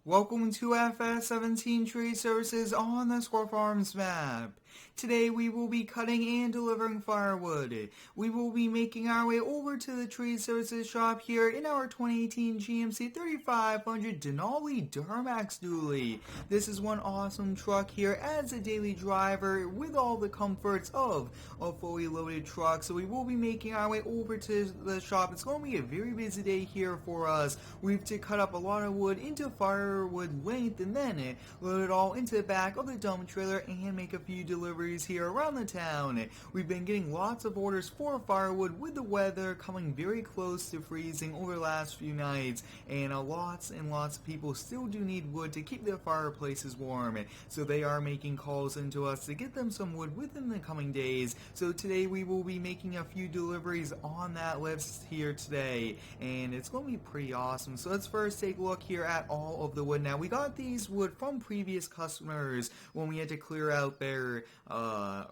Welcome to FS17 Trade Services on the Squirrel Farms map. Today we will be cutting and delivering firewood. We will be making our way over to the Trade Services shop here in our 2018 GMC 3500 Denali Duramax Dually. This is one awesome truck here as a daily driver with all the comforts of a fully loaded truck. So we will be making our way over to the shop. It's going to be a very busy day here for us. We have to cut up a lot of wood into firewood length and then load it all into the back of the dump trailer and make a few deliveries here around the town. We've been getting lots of orders for firewood with the weather coming very close to freezing over the last few nights, and lots and lots of people still do need wood to keep their fireplaces warm, so they are making calls into us to get them some wood within the coming days. So today we will be making a few deliveries on that list here today, and it's going to be pretty awesome. So let's first take a look here at all of the wood. Now, we got these wood from previous customers when we had to clear out their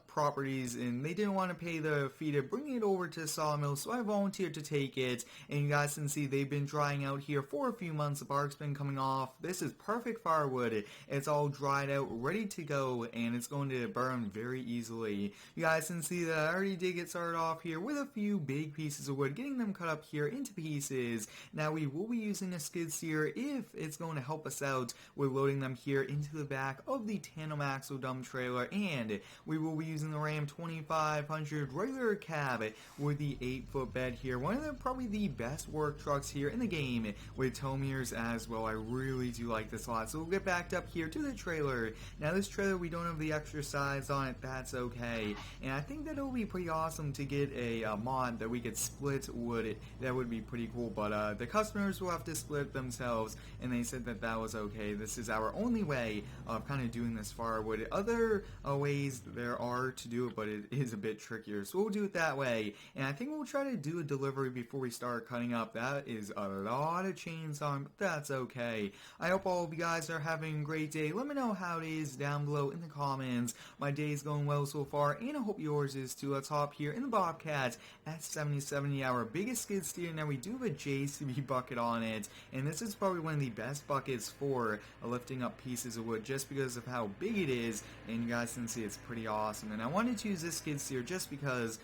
properties, and they didn't want to pay the fee to bring it over to the sawmill, so I volunteered to take it. And you guys can see they've been drying out here for a few months. The bark's been coming off. This is perfect firewood. It's all dried out, ready to go, and it's going to burn very easily. You guys can see that I already did get started off here with a few big pieces of wood, getting them cut up here into pieces. Now we will be using a skid steer if it's going to help us out with loading them here into the back of the tandem axle dump trailer, and we will be using the Ram 2500 regular cab with the 8-foot bed here. One of the probably the best work trucks here in the game with tow mirrors as well. I really do like this a lot. So we'll get backed up here to the trailer. Now this trailer, we don't have the extra size on it. That's okay. And I think that it would be pretty awesome to get a mod that we could split wood. That would be pretty cool. But the customers will have to split themselves, and they said that that was okay. This is our only way of kind of doing this firewood. Other ways there are to do it, but it is a bit trickier, so we'll do it that way. And I think we'll try to do a delivery before we start cutting up. That is a lot of chains on, but that's okay. I hope all of you guys are having a great day. Let me know how it is down below in the comments. My day is going well so far, and I hope yours is too. Let's hop here in the Bobcat at 7070, our biggest skid steer. Now we do have a JCB bucket on it, and this is probably one of the best buckets for lifting up pieces of wood just because of how big it is, and you guys can see it's pretty awesome. And I wanted to use this skid steer just because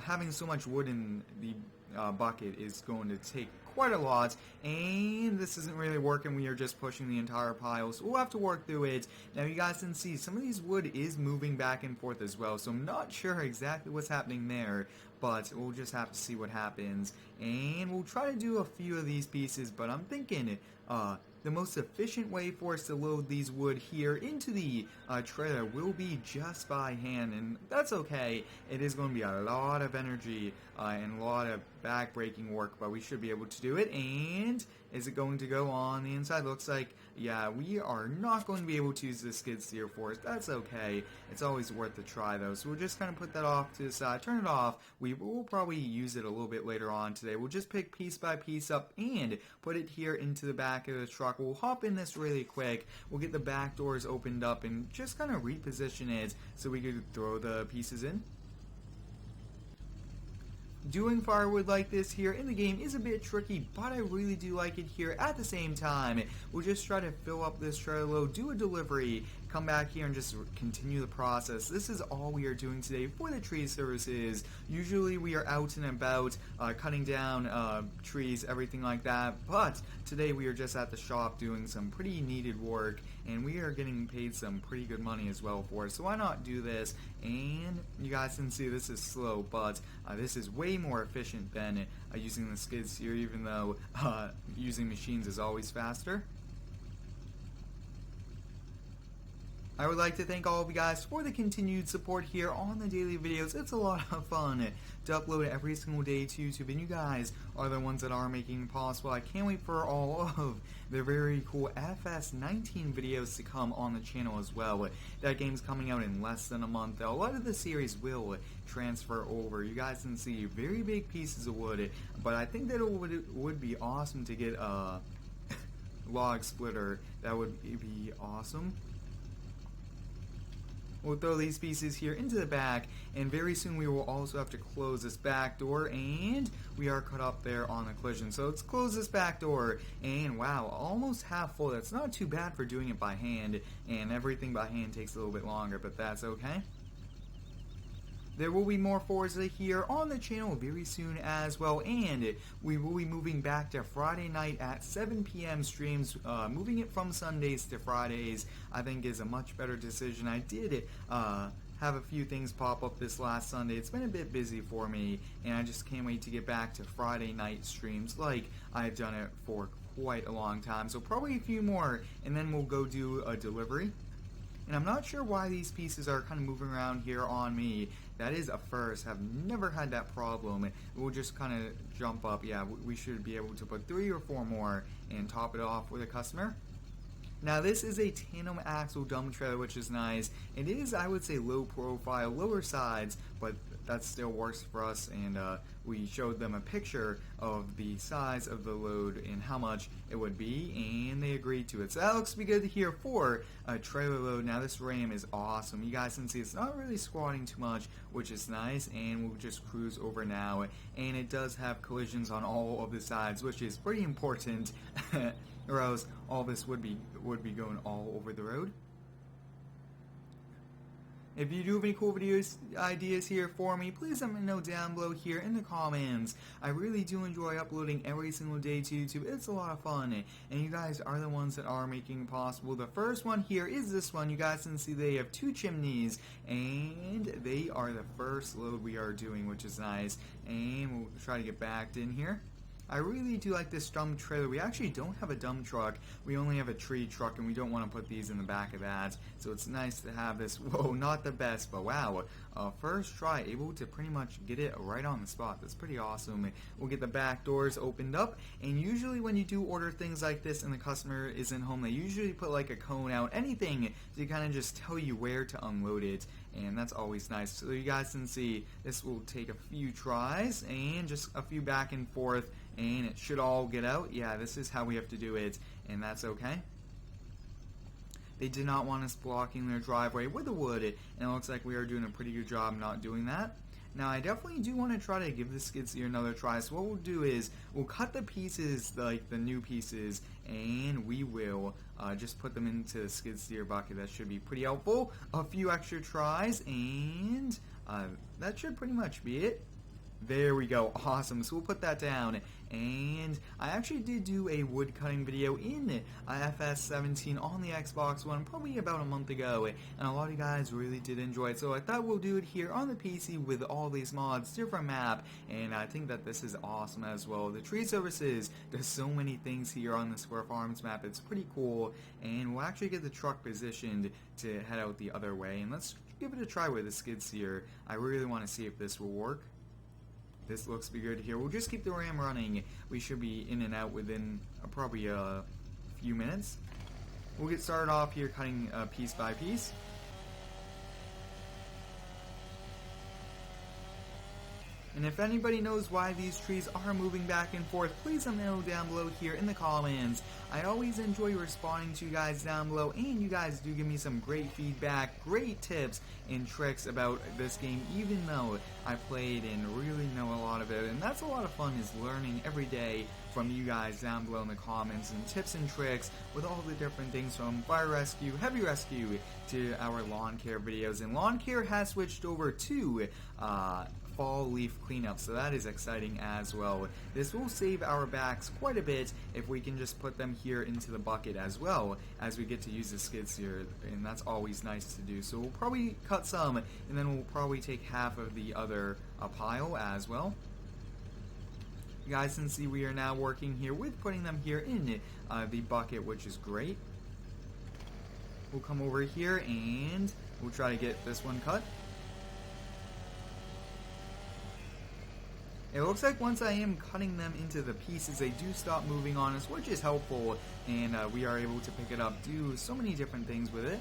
having so much wood in the bucket is going to take quite a lot, and this isn't really working. We are just pushing the entire pile, so we'll have to work through it. Now you guys can see some of these wood is moving back and forth as well, so I'm not sure exactly what's happening there, but we'll just have to see what happens. And we'll try to do a few of these pieces, but I'm thinking the most efficient way for us to load these wood here into the trailer will be just by hand, and that's okay. It is going to be a lot of energy and a lot of back-breaking work, but we should be able to do it. And is it going to go on the inside? Looks like, yeah, we are not going to be able to use the skid steer for us. That's okay. It's always worth a try, though. So we'll just kind of put that off to the side, turn it off. We will probably use it a little bit later on today. We'll just pick piece by piece up and put it here into the back of the truck. We'll hop in this really quick. We'll get the back doors opened up and just kind of reposition it so we could throw the pieces in. Doing firewood like this here in the game is a bit tricky, but I really do like it here at the same time. We'll just try to fill up this trailer load, do a delivery, come back here and just continue the process. This is all we are doing today for the tree services. Usually we are out and about cutting down trees, everything like that, but today we are just at the shop doing some pretty needed work, and we are getting paid some pretty good money as well for it, so why not do this? And you guys can see this is slow, but this is way more efficient than using the skid steer, even though using machines is always faster. I would like to thank all of you guys for the continued support here on the daily videos. It's a lot of fun to upload every single day to YouTube, and you guys are the ones that are making it possible. I can't wait for all of the very cool FS19 videos to come on the channel as well. That game's coming out in less than a month. A lot of the series will transfer over. You guys can see very big pieces of wood, but I think that it would be awesome to get a log splitter. That would be awesome. We'll throw these pieces here into the back, and very soon we will also have to close this back door, and we are cut up there on the collision. So let's close this back door, and wow, almost half full. That's not too bad for doing it by hand, and everything by hand takes a little bit longer, but that's okay. There will be more Forza here on the channel very soon as well, and we will be moving back to Friday night at 7 p.m. streams. Moving it from Sundays to Fridays, I think, is a much better decision. I did have a few things pop up this last Sunday. It's been a bit busy for me, and I just can't wait to get back to Friday night streams like I've done it for quite a long time. So probably a few more, and then we'll go do a delivery. And I'm not sure why these pieces are kind of moving around here on me. That is a first. Have never had that problem. We'll just kind of jump up. Yeah, we should be able to put 3 or 4 more and top it off with a customer. Now this is a tandem axle dump trailer, which is nice. It is, I would say, low profile, lower sides, but that still works for us, and we showed them a picture of the size of the load and how much it would be, and they agreed to it. So that looks to be good here for a trailer load. Now this ram is awesome. You guys can see it's not really squatting too much, which is nice, and we'll just cruise over now. And it does have collisions on all of the sides, which is pretty important, or else all this would be going all over the road. If you do have any cool videos ideas here for me, please let me know down below here in the comments. I really do enjoy uploading every single day to YouTube. It's a lot of fun, and you guys are the ones that are making it possible. The first one here is this one. You guys can see they have 2 chimneys, and they are the first load we are doing, which is nice. And we'll try to get backed in here. I really do like this dump trailer. We actually don't have a dump truck. We only have a tree truck, and we don't want to put these in the back of that. So it's nice to have this. Whoa, not the best, but wow. First try, able to pretty much get it right on the spot. That's pretty awesome. We'll get the back doors opened up, and usually when you do order things like this and the customer isn't home, they usually put like a cone out, anything to kind of just tell you where to unload it, and that's always nice. So you guys can see this will take a few tries and just a few back and forth, and it should all get out. Yeah, this is how we have to do it, and that's okay. They did not want us blocking their driveway with the wood, and it looks like we are doing a pretty good job not doing that. Now, I definitely do want to try to give the skid steer another try, so what we'll do is we'll cut the pieces, like the new pieces, and we will just put them into the skid steer bucket. That should be pretty helpful. A few extra tries, and that should pretty much be it. There we go. Awesome. So we'll put that down. And I actually did do a wood cutting video in FS17 on the Xbox One probably about a month ago, and a lot of you guys really did enjoy it. So I thought we'll do it here on the PC with all these mods, different map, and I think that this is awesome as well. The tree services, there's so many things here on the Square Farms map. It's pretty cool, and we'll actually get the truck positioned to head out the other way. And let's give it a try with the skid steer. I really want to see if this will work. This looks to be good here. We'll just keep the ram running. We should be in and out within probably a few minutes. We'll get started off here cutting piece by piece. And if anybody knows why these trees are moving back and forth, please let me know down below here in the comments. I always enjoy responding to you guys down below, and you guys do give me some great feedback, great tips and tricks about this game, even though I played and really know a lot of it. And that's a lot of fun, is learning every day from you guys down below in the comments, and tips and tricks with all the different things from fire rescue, heavy rescue, to our lawn care videos. And lawn care has switched over to fall leaf cleanup, so that is exciting as well. This will save our backs quite a bit if we can just put them here into the bucket as well as we get to use the skid steer, and that's always nice to do. So we'll probably cut some, and then we'll probably take half of the other pile as well. You guys can see we are now working here with putting them here in the bucket, which is great. We'll come over here and we'll try to get this one cut. It looks like once I am cutting them into the pieces, they do stop moving on us, which is helpful, and we are able to pick it up, do so many different things with it.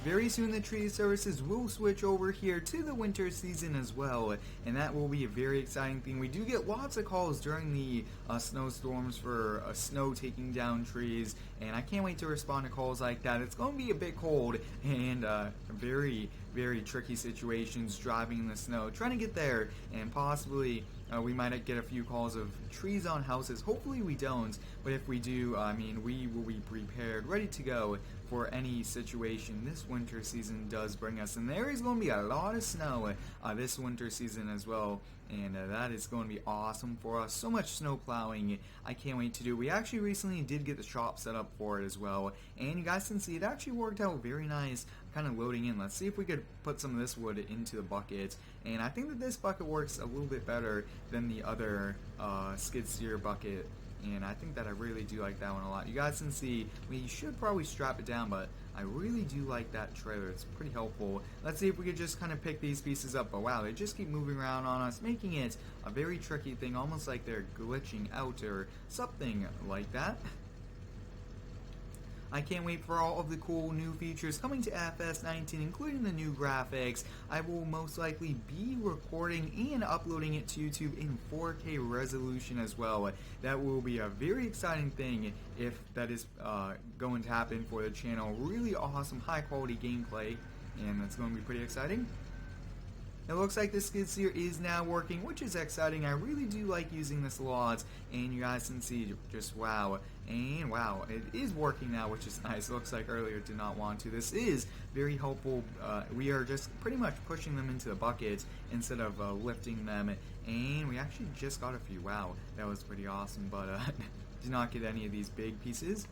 very soon the tree services will switch over here to the winter season as well, and that will be a very exciting thing. We do get lots of calls during the snowstorms for snow taking down trees, and I can't wait to respond to calls like that. It's going to be a bit cold and very tricky situations driving in the snow, trying to get there, and possibly we might get a few calls of trees on houses. Hopefully we don't, but if we do, I mean, we will be prepared, ready to go for any situation this winter season does bring us. And there is going to be a lot of snow this winter season as well, and that is going to be awesome for us. So much snow plowing I can't wait to do. We actually recently did get the shop set up for it as well, and you guys can see it actually worked out very nice, kind of loading in. Let's see if we could put some of this wood into the bucket, and I think that this bucket works a little bit better than the other skid steer bucket, and I think that I really do like that one a lot. You guys can see we should probably strap it down, but I really do like that trailer. It's pretty helpful. Let's see if we could just kind of pick these pieces up. But wow, they just keep moving around on us, making it a very tricky thing, almost like they're glitching out or something like that. I can't wait for all of the cool new features coming to FS19, including the new graphics. I will most likely be recording and uploading it to YouTube in 4K resolution as well. That will be a very exciting thing if that is going to happen for the channel. Really awesome, high quality gameplay, and that's going to be pretty exciting. It looks like the skid steer is now working, which is exciting. I really do like using this a lot, and you guys can see just wow. And wow, it is working now, which is nice. It looks like earlier it did not want to. This is very helpful. We are just pretty much pushing them into the bucket instead of lifting them, and we actually just got a few. Wow, that was pretty awesome, but did not get any of these big pieces.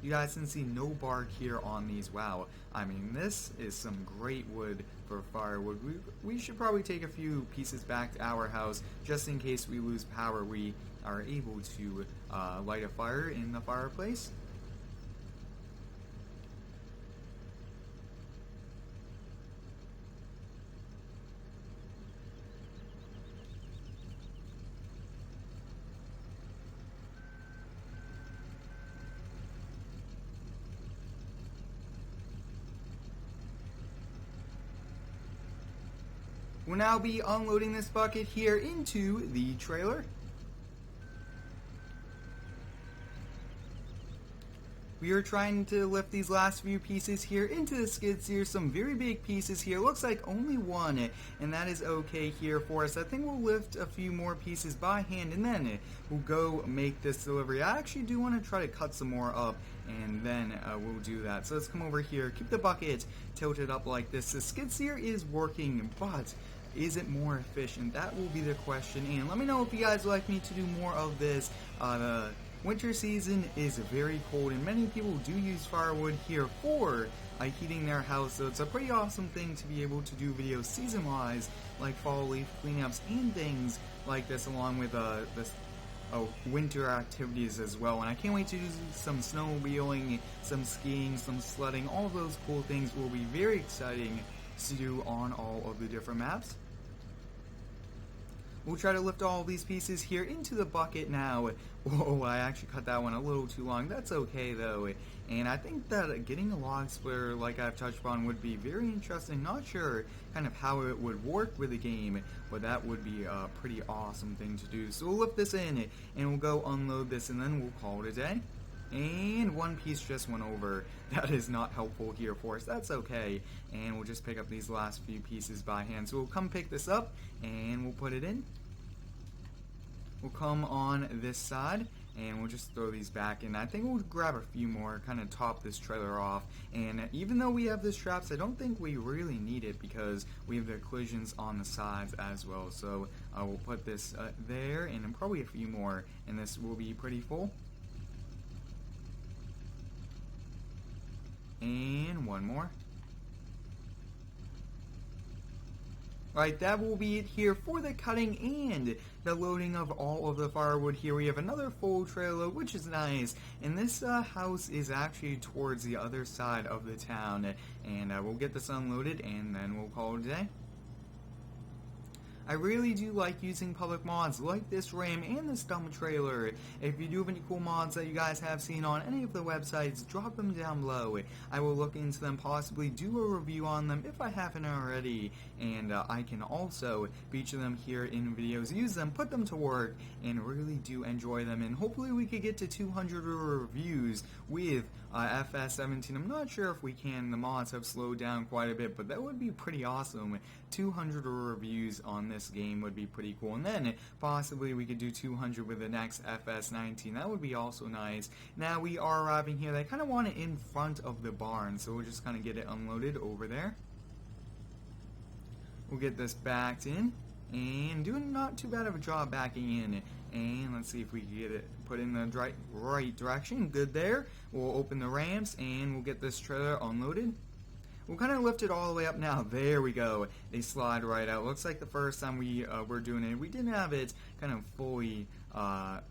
You guys can see no bark here on these. Wow, I mean, this is some great wood for firewood. We should probably take a few pieces back to our house just in case we lose power. We are able to light a fire in the fireplace. We'll now be unloading this bucket here into the trailer. We are trying to lift these last few pieces here into the skid steer. Some very big pieces here. Looks like only one, and that is okay here for us. I think we'll lift a few more pieces by hand, and then we'll go make this delivery. I actually do want to try to cut some more up, and then we'll do that. So let's come over here, keep the bucket tilted up like this. The skid steer is working, but is it more efficient? That will be the question, and let me know if you guys would like me to do more of this. The winter season is very cold, and many people do use firewood here for heating their house, so it's a pretty awesome thing to be able to do videos season-wise, like fall leaf cleanups and things like this, along with winter activities as well. And I can't wait to do some snowmobiling, some skiing, some sledding. All of those cool things will be very exciting to do on all of the different maps. We'll try to lift all these pieces here into the bucket now. Whoa, I actually cut that one a little too long. That's okay though. And I think that getting a log splitter, like I've touched on, would be very interesting. Not sure kind of how it would work with the game, but that would be a pretty awesome thing to do. So we'll lift this in, and we'll go unload this, and then we'll call it a day. And one piece just went over. That is not helpful here for us. That's okay. And we'll just pick up these last few pieces by hand. So we'll come pick this up, and we'll put it in. We'll come on this side, and we'll just throw these back in. I think we'll grab a few more, kind of top this trailer off. And even though we have the straps, I don't think we really need it because we have the collisions on the sides as well. So we'll put this there, and then probably a few more, and this will be pretty full. And one more. Alright, that will be it here for the cutting and the loading of all of the firewood here. We have another full trailer, which is nice, and this house is actually towards the other side of the town, and we'll get this unloaded, and then we'll call it a day. I really do like using public mods like this ram and this dump trailer. If you do have any cool mods that you guys have seen on any of the websites, drop them down below. I will look into them, possibly do a review on them if I haven't already, and I can also feature them here in videos, use them, put them to work, and really do enjoy them. And hopefully we could get to 200 reviews with FS17. I'm not sure if we can. The mods have slowed down quite a bit, but that would be pretty awesome. 200 reviews on this game would be pretty cool, and then possibly we could do 200 with the next FS19. That would be also nice. Now we are arriving here. They kind of want it in front of the barn, so we'll just kind of get it unloaded over there. We'll get this backed in, and doing not too bad of a job backing in. And let's see if we can get it put in the right direction. Good there. We'll open the ramps, and we'll get this trailer unloaded. We'll kind of lift it all the way up now. There we go. They slide right out. Looks like the first time we were doing it, we didn't have it kind of fully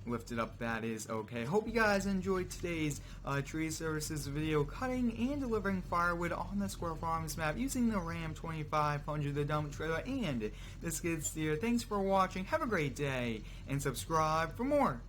lifted up. That is okay. Hope you guys enjoyed today's tree services video, cutting and delivering firewood on the Squirrel Farms map using the Ram 2500, the dump trailer, and the skid steer. Thanks for watching. Have a great day, and subscribe for more.